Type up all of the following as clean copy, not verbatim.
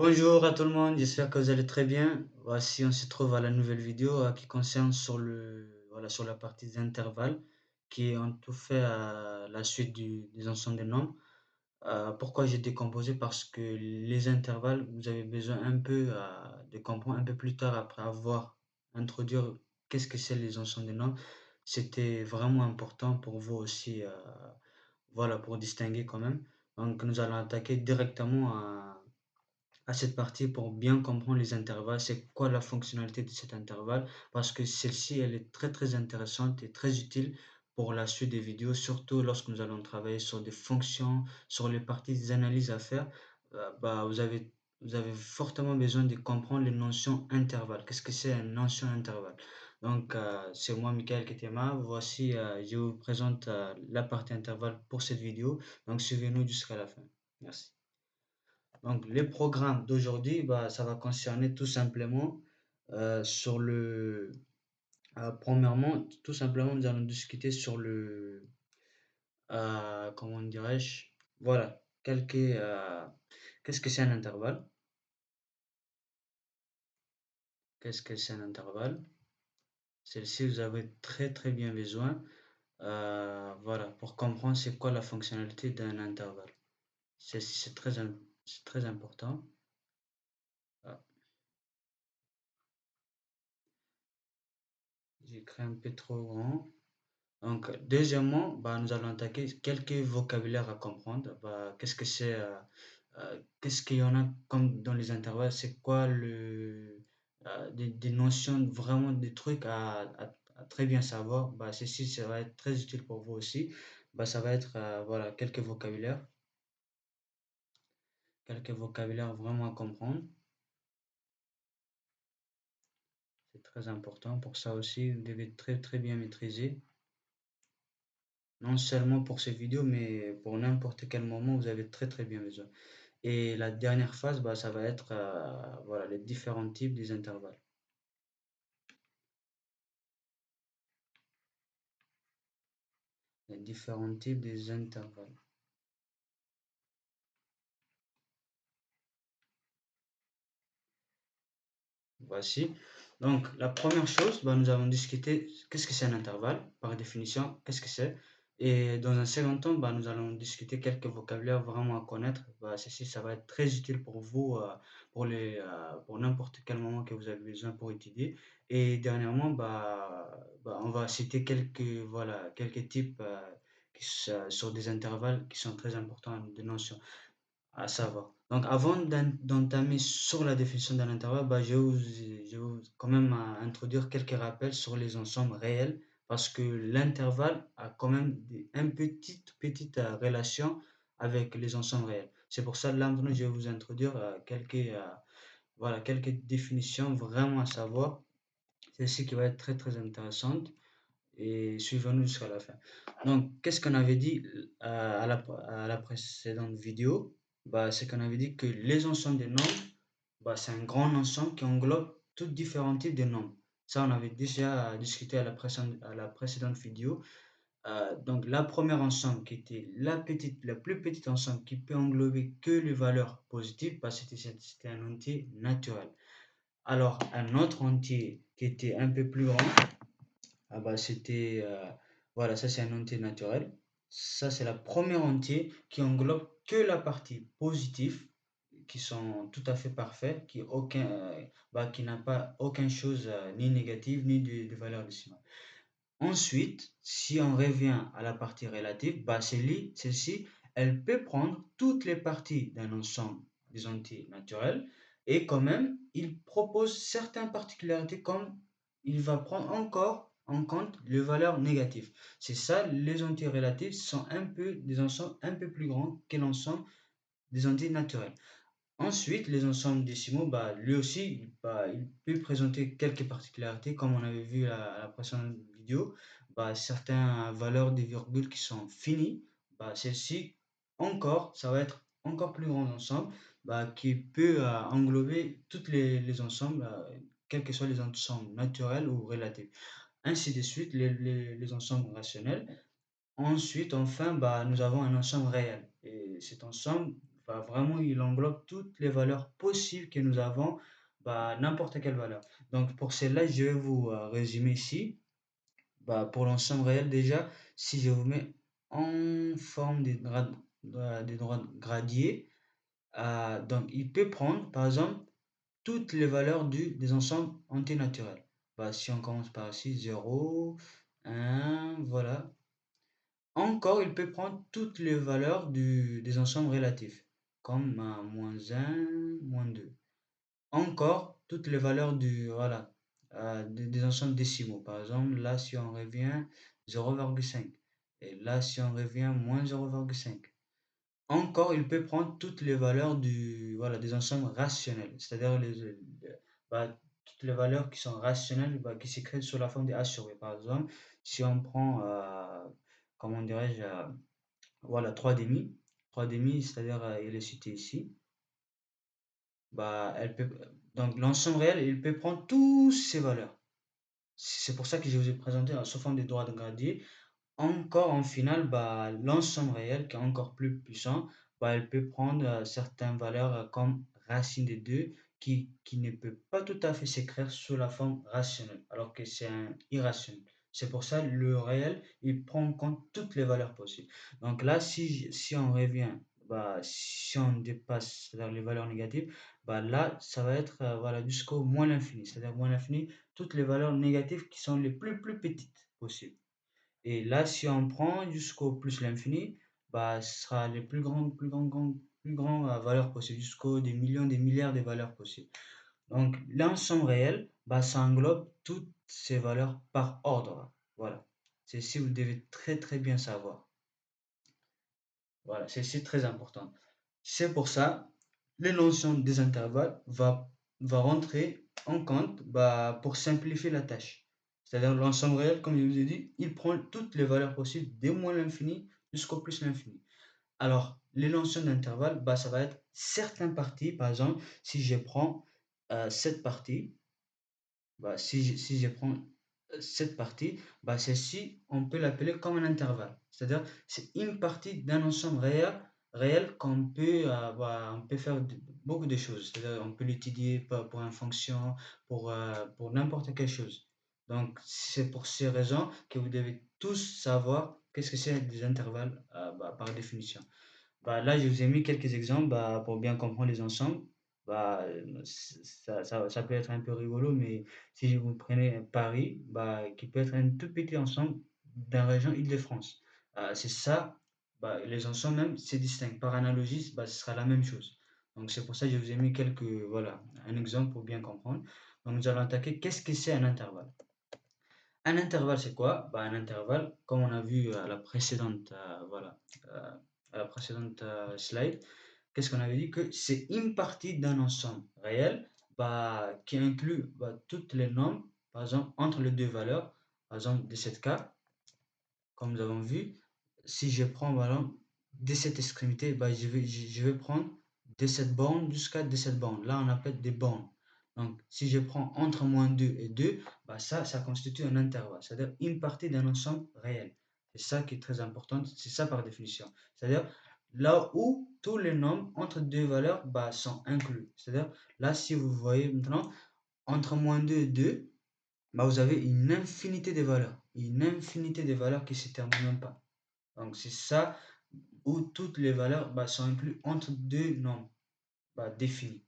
Bonjour à tout le monde, j'espère que vous allez très bien. Voici, on se trouve à la nouvelle vidéo qui concerne sur la partie des intervalles qui est en tout fait la suite des ensembles des nombres. Pourquoi j'ai décomposé? Parce que les intervalles, vous avez besoin un peu de comprendre un peu plus tard après avoir introduit qu'est-ce que c'est les ensembles des nombres. C'était vraiment important pour vous aussi, voilà, pour distinguer quand même. Donc nous allons attaquer directement à cette partie pour bien comprendre les intervalles, c'est quoi la fonctionnalité de cet intervalle, parce que celle-ci, elle est très très intéressante et très utile pour la suite des vidéos, surtout lorsque nous allons travailler sur des fonctions, sur les parties des analyses à faire. Vous avez fortement besoin de comprendre les notions intervalles. Qu'est-ce que c'est une notion intervalle? Donc, c'est moi, Michael Ketema. Voici, je vous présente la partie intervalle pour cette vidéo. Donc, suivez-nous jusqu'à la fin. Merci. Donc, le programme d'aujourd'hui, ça va concerner tout simplement premièrement, tout simplement, nous allons discuter sur comment dirais-je, voilà, qu'est-ce que c'est un intervalle? Qu'est-ce que c'est un intervalle? Celle-ci, vous avez très très bien besoin, voilà, pour comprendre c'est quoi la fonctionnalité d'un intervalle. C'est c'est très important. Ah, j'ai écrit un peu trop grand. Donc, deuxièmement, nous allons attaquer quelques vocabulaires à comprendre. Qu'est-ce qu'il y en a comme dans les intervalles? C'est quoi des notions, vraiment des trucs à très bien savoir. Ceci, ça va être très utile pour vous aussi. Ça va être, voilà, quelques vocabulaires vraiment à comprendre. C'est très important. Pour ça aussi, vous devez très, très bien maîtriser. Non seulement pour ces vidéos, mais pour n'importe quel moment, vous avez très très bien besoin. Et la dernière phase, ça va être voilà, les différents types des intervalles. Les différents types des intervalles. Voici. Donc, la première chose, nous allons discuter qu'est-ce que c'est un intervalle, par définition, qu'est-ce que c'est. Et dans un second temps, nous allons discuter quelques vocabulaires vraiment à connaître. Ceci, ça va être très utile pour vous, pour n'importe quel moment que vous avez besoin pour étudier. Et dernièrement, on va citer voilà, quelques types sur des intervalles qui sont très importants de notions à savoir. Donc, avant d'entamer sur la définition d'un intervalle, je vais quand même introduire quelques rappels sur les ensembles réels, parce que l'intervalle a quand même une petite relation avec les ensembles réels. C'est pour ça, là, maintenant, je vais vous introduire voilà, quelques définitions vraiment à savoir. Celle-ci qui va être très, très intéressante et suivez-nous jusqu'à la fin. Donc, qu'est-ce qu'on avait dit à la précédente vidéo? C'est qu'on avait dit que les ensembles des nombres, c'est un grand ensemble qui englobe tous différents types de nombres. Ça, on avait déjà discuté à la précédente vidéo. Donc, la première ensemble qui était la plus petite ensemble qui peut englober que les valeurs positives, c'était un entier naturel. Alors, un autre entier qui était un peu plus grand, voilà, ça c'est un entier naturel. Ça c'est la première entier qui englobe que la partie positive, qui sont tout à fait parfaits, qui n'a pas aucune chose ni négative ni de valeur décimale. Ensuite, si on revient à la partie relative, celle-ci, elle peut prendre toutes les parties d'un ensemble des entiers naturels et quand même, il propose certaines particularités comme il va prendre encore en compte les valeurs négatives. C'est ça, les entiers relatifs sont un peu des ensembles un peu plus grands que l'ensemble des entiers naturels. Ensuite, les ensembles décimaux, lui aussi, il peut présenter quelques particularités, comme on avait vu à la précédente vidéo. Certaines valeurs des virgules qui sont finies, celle-ci, encore, ça va être encore plus grand ensemble, qui peut englober tous les ensembles, quels que soient les ensembles naturels ou relatifs. Ainsi de suite, les ensembles rationnels. Ensuite, enfin, nous avons un ensemble réel. Et cet ensemble Bah, vraiment, il englobe toutes les valeurs possibles que nous avons, bah, n'importe quelle valeur. Donc, pour cela, je vais vous résumer ici. Bah, pour l'ensemble réel, déjà, si je vous mets en forme des droites gradiées, donc il peut prendre, par exemple, toutes les valeurs des ensembles antinaturels. Bah, si on commence par ici, 0, 1, voilà. Encore, il peut prendre toutes les valeurs des ensembles relatifs, comme -1, -2. Encore, toutes les valeurs voilà, des ensembles décimaux. Par exemple, là, si on revient 0,5. Et là, si on revient moins 0,5. Encore, il peut prendre toutes les valeurs voilà, des ensembles rationnels, c'est-à-dire bah, toutes les valeurs qui sont rationnelles, bah, qui s'écrivent sous la forme de A sur B. Par exemple, si on prend, comment dirais-je, voilà, 3 demi, 3 demi, c'est-à-dire, il est cité ici, bah, donc l'ensemble réel, il peut prendre toutes ces valeurs. C'est pour ça que je vous ai présenté sous forme de droite gradient. Encore en finale, bah, l'ensemble réel qui est encore plus puissant, bah, elle peut prendre certaines valeurs comme racine de 2 qui ne peut pas tout à fait s'écrire sous la forme rationnelle, alors que c'est un irrationnel. C'est pour ça le réel, il prend en compte toutes les valeurs possibles. Donc là, si on revient, bah, si on dépasse c'est-à-dire les valeurs négatives, bah, là, ça va être voilà, jusqu'au moins l'infini, c'est-à-dire moins l'infini, toutes les valeurs négatives qui sont les plus petites possibles. Et là, si on prend jusqu'au plus l'infini, bah, ce sera les plus grands valeurs possibles, jusqu'au des millions, des milliards de valeurs possibles. Donc, l'ensemble réel, bah, ça englobe toutes ces valeurs par ordre. Voilà. C'est si vous devez très bien savoir. Voilà, c'est très important. C'est pour ça, les notions des intervalles va rentrer en compte bah, pour simplifier la tâche. C'est-à-dire l'ensemble réel, comme je vous ai dit, il prend toutes les valeurs possibles, dès moins l'infini jusqu'au plus l'infini. Alors, les notions d'intervalle, bah, ça va être certaines parties. Par exemple, si je prends cette partie, bah, si je prends cette partie, bah, celle-ci, on peut l'appeler comme un intervalle. C'est-à-dire, c'est une partie d'un ensemble réel qu'on peut, bah, on peut faire beaucoup de choses. C'est-à-dire, on peut l'étudier pour une fonction, pour n'importe quelle chose. Donc, c'est pour ces raisons que vous devez tous savoir qu'est-ce que c'est des intervalles bah, par définition. Bah, là, je vous ai mis quelques exemples bah, pour bien comprendre les ensembles. Bah, ça peut être un peu rigolo, mais si vous prenez Paris, bah, qui peut être un tout petit ensemble dans la région Île-de-France. C'est ça, bah, les ensembles même, c'est distinct. Par analogie, bah, ce sera la même chose. Donc c'est pour ça que je vous ai mis voilà, un exemple pour bien comprendre. Donc nous allons attaquer, qu'est-ce que c'est un intervalle? Un intervalle, c'est quoi? Bah, un intervalle, comme on a vu à la précédente, voilà, euh, à la précédente slide, qu'est-ce qu'on avait dit? Que c'est une partie d'un ensemble réel bah, qui inclut bah, toutes les nombres, par exemple, entre les deux valeurs, par exemple, de cette cas, comme nous avons vu, si je prends, par exemple, de cette extrémité, bah, je vais prendre de cette borne jusqu'à de cette borne. Là, on appelle des bornes. Donc, si je prends entre -2 et 2, bah, ça constitue un intervalle, c'est-à-dire une partie d'un ensemble réel. C'est ça qui est très important, c'est ça par définition. C'est-à-dire là où tous les nombres entre deux valeurs bah, sont inclus. C'est-à-dire là, si vous voyez maintenant, entre -2 et 2, bah, vous avez une infinité de valeurs qui ne se terminent même pas. Donc, c'est ça où toutes les valeurs bah, sont incluses entre deux nombres bah, définis.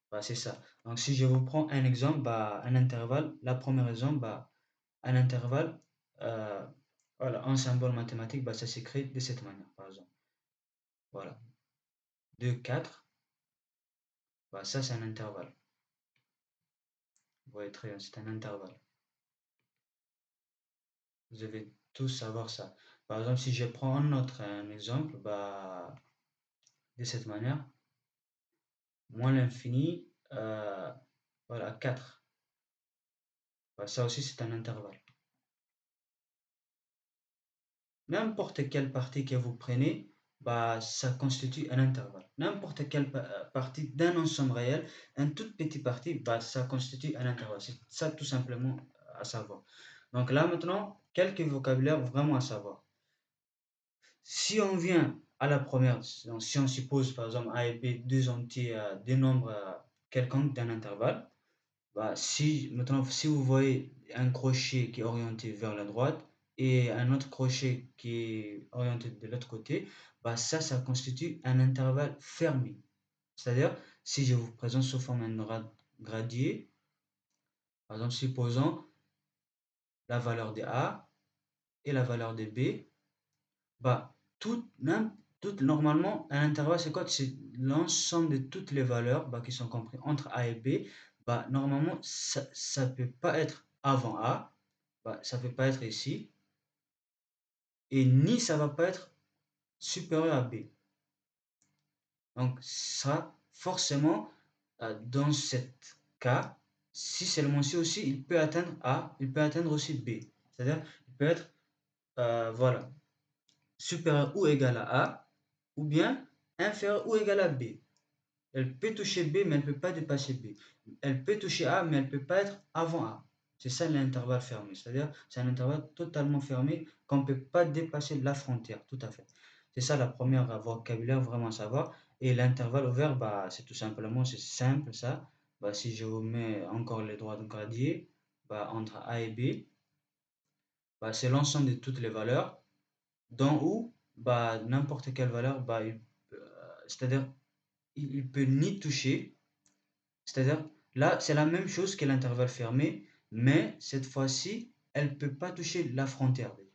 Bah, c'est ça. Donc, si je vous prends un exemple, bah, un intervalle, la première exemple, bah, un intervalle, euh, voilà, un symbole mathématique, bah, ça s'écrit de cette manière, par exemple. Voilà. 2, 4, bah, ça c'est un intervalle. Vous voyez très bien, c'est un intervalle. Vous devez tous savoir ça. Par exemple, si je prends un exemple, bah, de cette manière, moins l'infini, voilà, 4. Bah, ça aussi, c'est un intervalle. N'importe quelle partie que vous prenez, bah, ça constitue un intervalle. N'importe quelle partie d'un ensemble réel, une toute petite partie, bah, ça constitue un intervalle. C'est ça tout simplement à savoir. Donc là maintenant, quelques vocabulaires vraiment à savoir. Si on vient À la première, donc, si on suppose par exemple A et B deux entiers, deux nombres quelconques d'un intervalle, bah, maintenant, si vous voyez un crochet qui est orienté vers la droite et un autre crochet qui est orienté de l'autre côté, bah, ça constitue un intervalle fermé. C'est-à-dire, si je vous présente sous forme d'un gradier, par exemple, supposons la valeur de A et la valeur de B, bah, normalement, un intervalle, c'est quoi? C'est l'ensemble de toutes les valeurs bah, qui sont comprises entre A et B. Bah, normalement, ça ne peut pas être avant A, bah, ça ne peut pas être ici, et ni ça va pas être supérieur à B. Donc, ça, forcément, dans ce cas, si seulement ci aussi, il peut atteindre A, il peut atteindre aussi B. C'est-à-dire, il peut être, voilà, supérieur ou égal à A, ou bien inférieur ou égal à B. Elle peut toucher B, mais elle ne peut pas dépasser B. Elle peut toucher A, mais elle ne peut pas être avant A. C'est ça l'intervalle fermé. C'est-à-dire, c'est un intervalle totalement fermé qu'on ne peut pas dépasser la frontière. Tout à fait. C'est ça la première vocabulaire vraiment à savoir. Et l'intervalle ouvert, bah, c'est tout simplement, c'est simple ça. Bah, si je vous mets encore les droits de gradier, bah, entre A et B, bah, c'est l'ensemble de toutes les valeurs, dont où bah, n'importe quelle valeur, bah, c'est-à-dire, il peut ni toucher. C'est-à-dire, là, c'est la même chose que l'intervalle fermé, mais cette fois-ci, elle ne peut pas toucher la frontière déjà.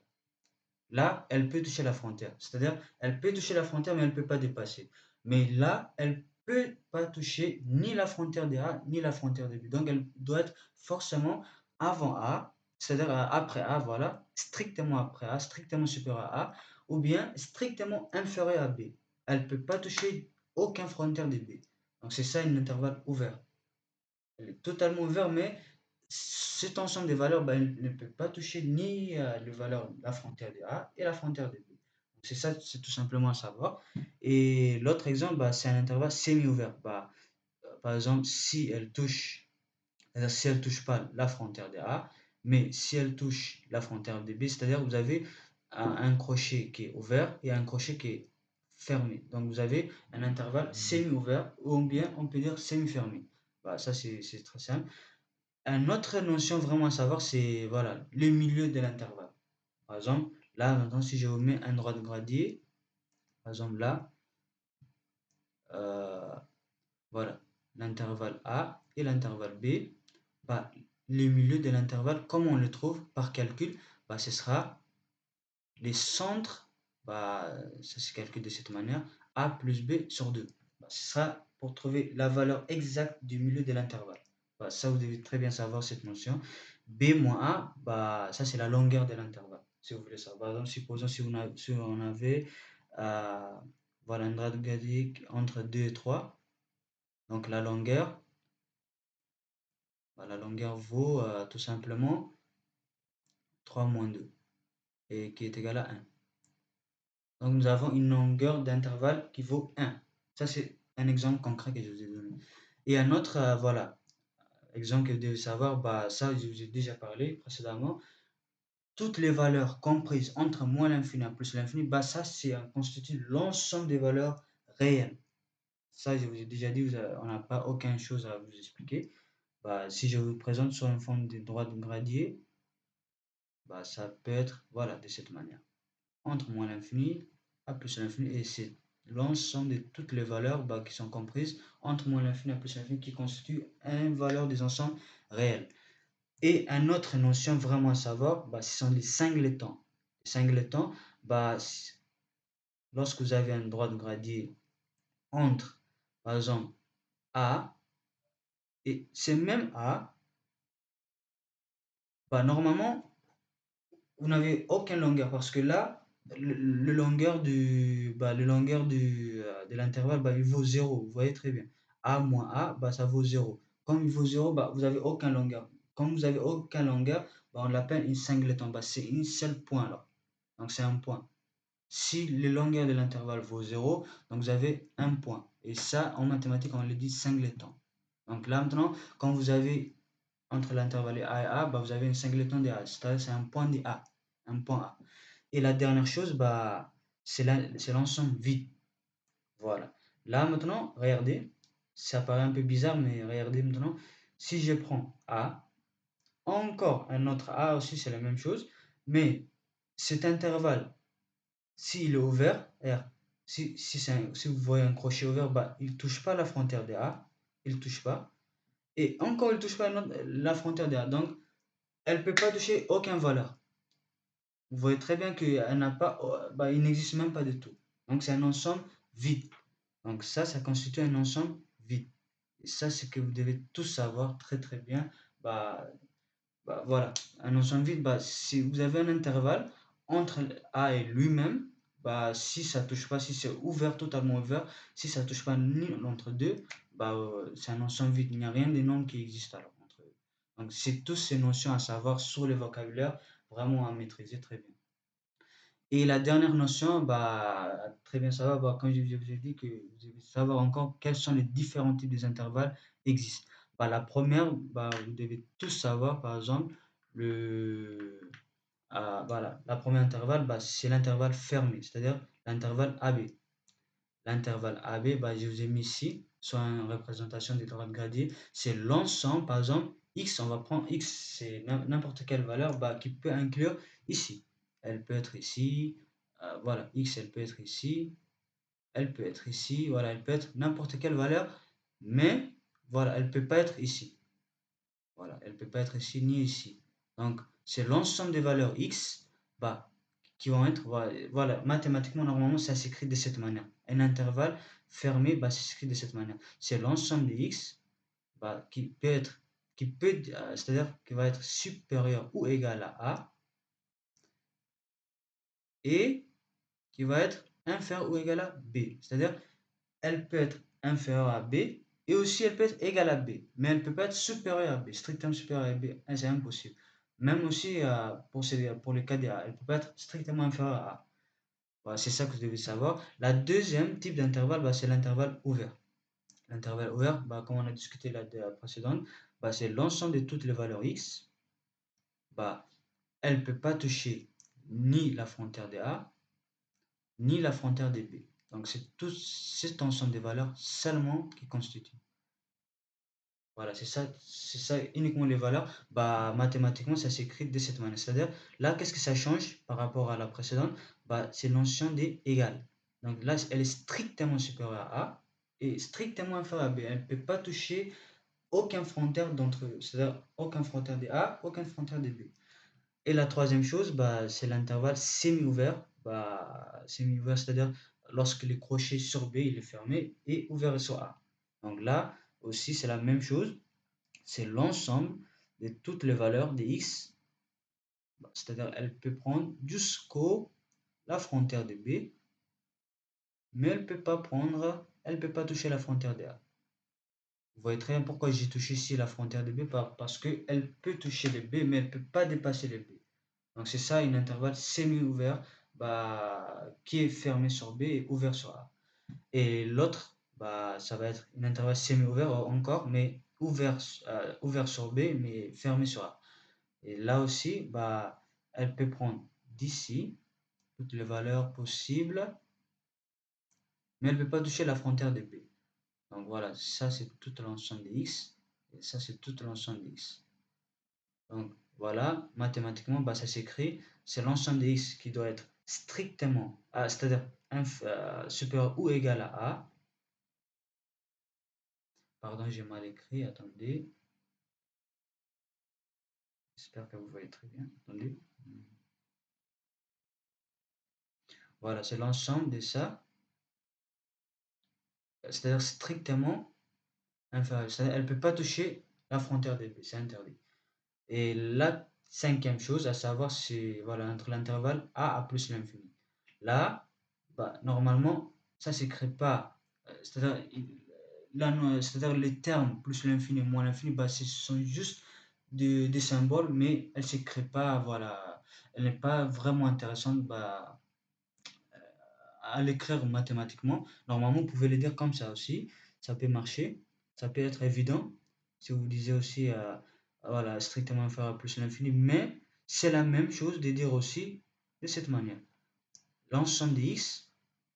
Là, elle peut toucher la frontière. C'est-à-dire, elle peut toucher la frontière, mais elle ne peut pas dépasser. Mais là, elle ne peut pas toucher ni la frontière de A, ni la frontière de B. Donc, elle doit être forcément avant A, c'est-à-dire après A, voilà, strictement après A, strictement supérieur à A, ou bien strictement inférieur à B. Elle ne peut pas toucher aucune frontière de B. Donc, c'est ça un intervalle ouvert. Elle est totalement ouverte, mais cet ensemble de valeurs, ben, elle ne peut pas toucher ni les valeurs, la frontière de A et la frontière de B. C'est ça, c'est tout simplement à savoir. Et l'autre exemple, bah, c'est un intervalle semi-ouvert. Bah, par exemple, si elle touche pas la frontière de A, mais si elle touche la frontière de B, c'est-à-dire que vous avez un crochet qui est ouvert et un crochet qui est fermé. Donc vous avez un intervalle semi-ouvert ou bien on peut dire semi-fermé. Bah, ça c'est très simple. Une autre notion vraiment à savoir, c'est voilà, le milieu de l'intervalle. Par exemple, là maintenant, si je vous mets un droit de gradier, par exemple là, euh, voilà, l'intervalle A et l'intervalle B, bah, le milieu de l'intervalle, comme on le trouve par calcul, bah, ce sera les centres, bah, ça se calcule de cette manière, A plus B sur 2. Bah, ce sera pour trouver la valeur exacte du milieu de l'intervalle. Bah, ça, vous devez très bien savoir cette notion. B moins A, bah, ça c'est la longueur de l'intervalle, si vous voulez savoir. Par exemple, supposons si on avait voilà, un grade logarithmique entre 2 et 3, donc la longueur vaut tout simplement 3 moins 2, et qui est égal à 1. Donc nous avons une longueur d'intervalle qui vaut 1. Ça c'est un exemple concret que je vous ai donné. Et un autre, voilà, exemple que vous devez savoir, bah, ça je vous ai déjà parlé précédemment. Toutes les valeurs comprises entre moins l'infini et plus l'infini, bah, ça constitue l'ensemble des valeurs réelles. Ça je vous ai déjà dit, on n'a pas aucune chose à vous expliquer. Bah, si je vous présente sur une forme de droit de gradier, bah, ça peut être voilà, de cette manière. Entre moins l'infini à plus l'infini, et c'est l'ensemble de toutes les valeurs bah, qui sont comprises entre moins l'infini et plus l'infini qui constituent une valeur des ensembles réels. Et une autre notion vraiment à savoir, bah, ce sont les singletons. Les singletons, bah, lorsque vous avez un droit de gradier entre, par exemple, A et c'est même A, bah, normalement, vous n'avez aucune longueur parce que là, le longueur de l'intervalle, bah, il vaut 0. Vous voyez très bien. A moins A, bah, ça vaut 0. Comme il vaut 0, bah, vous n'avez aucune longueur. Comme vous n'avez aucune longueur, bah, on l'appelle une singleton. Bah, c'est une seule point là. Donc c'est un point. Si le longueur de l'intervalle vaut 0, donc vous avez un point. Et ça, en mathématiques, on le dit singleton. Donc là maintenant, quand vous avez entre l'intervalle A et A, bah, vous avez une singleton de A. C'est-à-dire c'est un point de A. Un point A. Et la dernière chose, bah, c'est l'ensemble vide. Voilà. Là maintenant, regardez, ça paraît un peu bizarre, mais regardez maintenant, si je prends A, encore un autre A aussi, c'est la même chose, mais cet intervalle, s'il est ouvert, R, si vous voyez un crochet ouvert, bah, il ne touche pas la frontière de A, il ne touche pas, et encore il ne touche pas la frontière de A, donc elle ne peut pas toucher aucune valeur. Vous voyez très bien qu'elle n'a pas, bah, il n'existe même pas de tout. Donc c'est un ensemble vide. Donc ça constitue un ensemble vide. Et ça, c'est que vous devez tous savoir très très bien. Bah, voilà, un ensemble vide, bah, si vous avez un intervalle entre A et lui-même, bah, si ça touche pas, si c'est ouvert, totalement ouvert, si ça touche pas ni entre deux, bah, c'est un ensemble vide. Il n'y a rien des nombres qui existent alors entre eux. Donc c'est toutes ces notions à savoir sur le vocabulaire, vraiment à maîtriser très bien. Et la dernière notion, bah, très bien savoir, bah, comme je vous ai dit, que vous devez savoir encore quels sont les différents types d'intervalles existent. Bah, la première, bah, vous devez tous savoir, par exemple, voilà, la première intervalle, bah, c'est l'intervalle fermé, c'est-à-dire l'intervalle AB. L'intervalle AB, bah, je vous ai mis ici, sur une représentation des droites gradient, c'est l'ensemble, par exemple, X, on va prendre X, c'est n'importe quelle valeur bah, qui peut inclure ici. Elle peut être ici, voilà, X, elle peut être ici, elle peut être ici, voilà, elle peut être n'importe quelle valeur, mais voilà, elle ne peut pas être ici. Voilà, elle ne peut pas être ici ni ici. Donc, c'est l'ensemble des valeurs X bah, qui vont être, voilà, mathématiquement, normalement, ça s'écrit de cette manière. Un intervalle fermé, bah, ça s'écrit de cette manière. C'est l'ensemble des X bah, c'est-à-dire qui va être supérieur ou égal à A et qui va être inférieur ou égal à B. C'est-à-dire, elle peut être inférieure à B et aussi elle peut être égale à B, mais elle ne peut pas être supérieure à B, strictement supérieure à B, c'est impossible. Même aussi pour le cas de A, elle ne peut pas être strictement inférieure à A. Voilà, c'est ça que vous devez savoir. La deuxième type d'intervalle, bah, c'est l'intervalle ouvert. L'intervalle ouvert, bah, comme on a discuté de la précédente, bah, c'est l'ensemble de toutes les valeurs X. Bah, elle ne peut pas toucher ni la frontière de A, ni la frontière de B. Donc c'est tout cet ensemble de valeurs seulement qui constitue. Voilà, c'est ça uniquement les valeurs. Bah, mathématiquement, ça s'écrit de cette manière. C'est-à-dire, là, qu'est-ce que ça change par rapport à la précédente? Bah, c'est l'onction des égales. Donc là, elle est strictement supérieure à A et strictement inférieure à B. Elle ne peut pas toucher aucun frontière d'entre eux. C'est-à-dire, aucun frontière de A, aucun frontière de B. Et la troisième chose, bah, c'est l'intervalle semi-ouvert. Bah, semi-ouvert, c'est-à-dire lorsque le crochet sur B il est fermé et ouvert sur A. Donc là aussi, c'est la même chose. C'est l'ensemble de toutes les valeurs de x, c'est-à-dire elle peut prendre jusqu'au la frontière de B, mais elle peut pas toucher la frontière de A. Vous voyez très bien pourquoi j'ai touché ici la frontière de B, parce qu'elle peut toucher les B, mais elle ne peut pas dépasser les B. Donc c'est ça une intervalle semi-ouvert bah, qui est fermé sur B et ouvert sur A. Et l'autre, bah, ça va être une intervalle semi-ouvert encore, mais ouvert sur B, mais fermé sur A. Et là aussi, bah, elle peut prendre d'ici toutes les valeurs possibles, mais elle ne peut pas toucher la frontière de B. Donc voilà, ça c'est tout l'ensemble de x, et ça c'est tout l'ensemble de x. Donc voilà, mathématiquement, bah, ça s'écrit, c'est l'ensemble de x qui doit être strictement, c'est-à-dire supérieur ou égal à A. Pardon, j'ai mal écrit, attendez. J'espère que vous voyez très bien. Attendez. Voilà, c'est l'ensemble de ça, c'est-à-dire strictement inférieure. Elle ne peut pas toucher la frontière de B, c'est interdit. Et la cinquième chose à savoir, c'est voilà, entre l'intervalle A plus l'infini. Là, bah, normalement, ça ne s'écrit pas. C'est-à-dire, c'est-à-dire les termes plus l'infini, moins l'infini, bah, ce sont juste des symboles, mais elle ne s'écrit pas, voilà. Elle n'est pas vraiment intéressante bah, à l'écrire mathématiquement. Normalement, vous pouvez le dire comme ça aussi. Ça peut marcher. Ça peut être évident. Si vous disiez aussi, voilà, strictement inférieur à plus l'infini. Mais c'est la même chose de dire aussi de cette manière. l'ensemble des x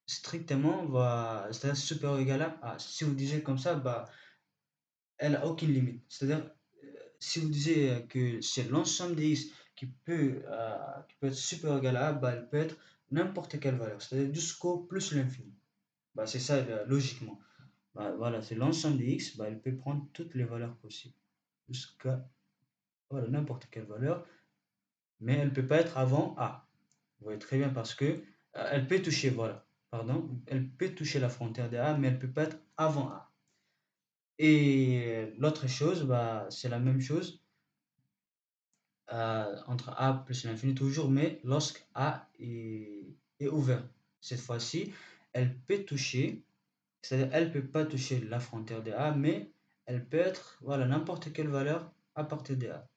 strictement va, c'est-à-dire supérieur ou égal à A. Si vous disiez comme ça, bah, elle n'a aucune limite. C'est-à-dire, si vous disiez que c'est l'ensemble des x qui peut être supérieur ou égal à A, bah, elle peut être n'importe quelle valeur, c'est-à-dire jusqu'au plus l'infini. Bah, c'est ça, logiquement. Bah, voilà, c'est l'ensemble des x, bah, elle peut prendre toutes les valeurs possibles, jusqu'à voilà, n'importe quelle valeur, mais elle ne peut pas être avant A. Vous voyez très bien parce que elle peut toucher, voilà, pardon, elle peut toucher la frontière de A, mais elle ne peut pas être avant A. Et l'autre chose, bah, c'est la même chose entre A plus l'infini toujours, mais lorsque A est ouvert. Cette fois-ci, elle peut toucher, c'est-à-dire elle peut pas toucher la frontière de A, mais elle peut être voilà, n'importe quelle valeur à partir de A.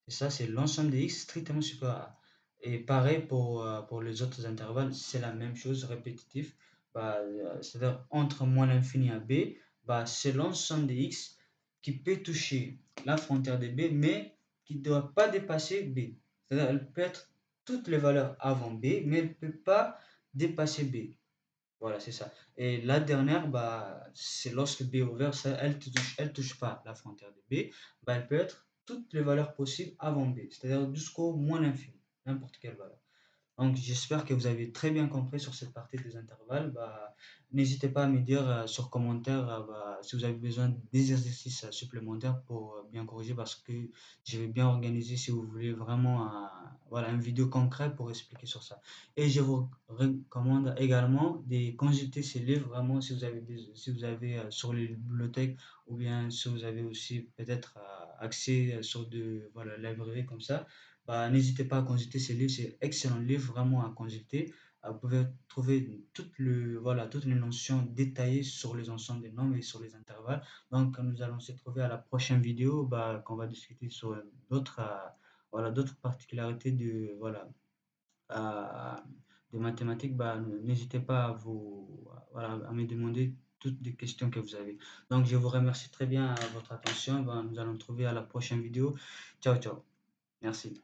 Et ça, c'est l'ensemble des x strictement supérieur à A. Et pareil pour les autres intervalles, c'est la même chose, répétitif. Bah, c'est-à-dire entre moins l'infini à b, bah, c'est l'ensemble des x qui peut toucher la frontière de b, mais qui ne doit pas dépasser b. C'est-à-dire elle peut être toutes les valeurs avant b, mais elle ne peut pas dépasser b. Voilà, c'est ça. Et la dernière, bah, c'est lorsque B est ouvert, ça, elle touche pas la frontière de B, bah, elle peut être toutes les valeurs possibles avant B, c'est-à-dire jusqu'au moins l'infini, n'importe quelle valeur. Donc, j'espère que vous avez très bien compris sur cette partie des intervalles. Bah, n'hésitez pas à me dire sur commentaire bah, si vous avez besoin des exercices supplémentaires pour bien corriger parce que je vais bien organiser si vous voulez vraiment voilà, une vidéo concrète pour expliquer sur ça. Et je vous recommande également de consulter ces livres vraiment si vous avez sur les bibliothèques ou bien si vous avez aussi peut-être accès sur de voilà, librairies comme ça. Bah, n'hésitez pas à consulter ces livres, c'est excellent livre vraiment à consulter. Vous pouvez trouver voilà, toutes les notions détaillées sur les ensembles des nombres et sur les intervalles. Donc, nous allons se trouver à la prochaine vidéo bah, qu'on va discuter sur voilà, d'autres particularités euh, de mathématiques. Bah, n'hésitez pas voilà, à me demander toutes les questions que vous avez. Donc, je vous remercie très bien à votre attention. Bah, nous allons nous trouver à la prochaine vidéo. Ciao, ciao. Merci.